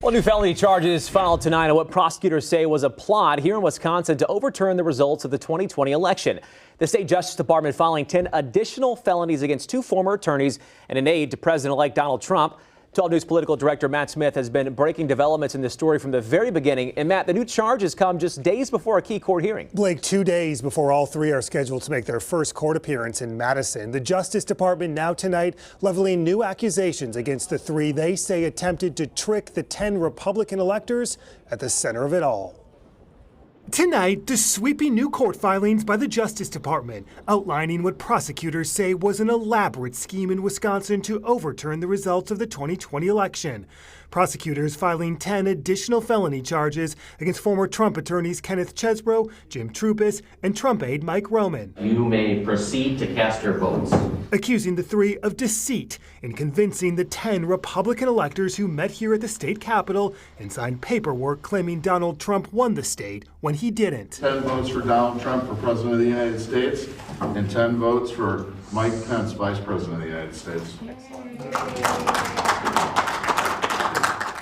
Well, new felony charges filed tonight on what prosecutors say was a plot here in Wisconsin to overturn the results of the 2020 election. The state Justice Department filing 10 additional felonies against 2 former attorneys and an aide to President-elect Donald Trump. 12 News political director Matt Smith has been breaking developments in this story from the very beginning. And Matt, the new charges come just days before a key court hearing. Blake, 2 days before all 3 are scheduled to make their first court appearance in Madison. The Justice Department now tonight leveling new accusations against the 3 they say attempted to trick the 10 Republican electors at the center of it all. Tonight, the sweeping new court filings by the Justice Department outlining what prosecutors say was an elaborate scheme in Wisconsin to overturn the results of the 2020 election. Prosecutors filing 10 additional felony charges against former Trump attorneys Kenneth Chesebro, Jim Troupis, and Trump aide Mike Roman. You may proceed to cast your votes. Accusing the 3 of deceit in convincing the 10 Republican electors who met here at the state capitol and signed paperwork claiming Donald Trump won the state when he didn't. 10 votes for Donald Trump for President of the United States and 10 votes for Mike Pence, Vice President of the United States.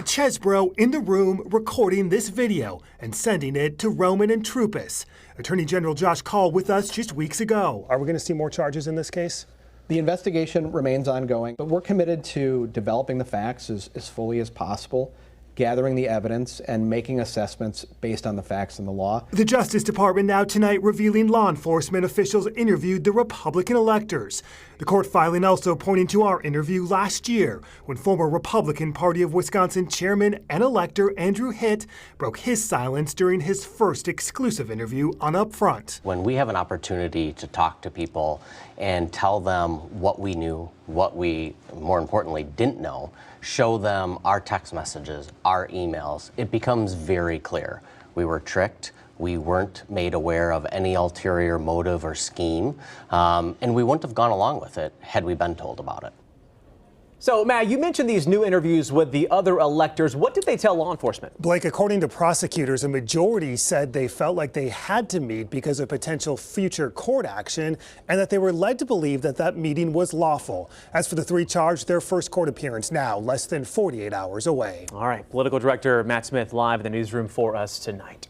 Chesebro in the room recording this video and sending it to Roman and Troupis. Attorney General Josh Kaul with us just weeks ago. Are we going to see more charges in this case? The investigation remains ongoing, but we're committed to developing the facts as fully as possible, gathering the evidence and making assessments based on the facts and the law. The Justice Department now tonight revealing law enforcement officials interviewed the Republican electors. The court filing also pointing to our interview last year when former Republican Party of Wisconsin chairman and elector Andrew Hitt broke his silence during his first exclusive interview on Upfront. When we have an opportunity to talk to people and tell them what we knew, what we, more importantly, didn't know, show them our text messages, our emails, it becomes very clear. We were tricked. We weren't made aware of any ulterior motive or scheme, and we wouldn't have gone along with it had we been told about it. So, Matt, you mentioned these new interviews with the other electors. What did they tell law enforcement? Blake, according to prosecutors, a majority said they felt like they had to meet because of potential future court action and that they were led to believe that that meeting was lawful. As for the 3 charged, their first court appearance now less than 48 hours away. All right, political director Matt Smith live in the newsroom for us tonight.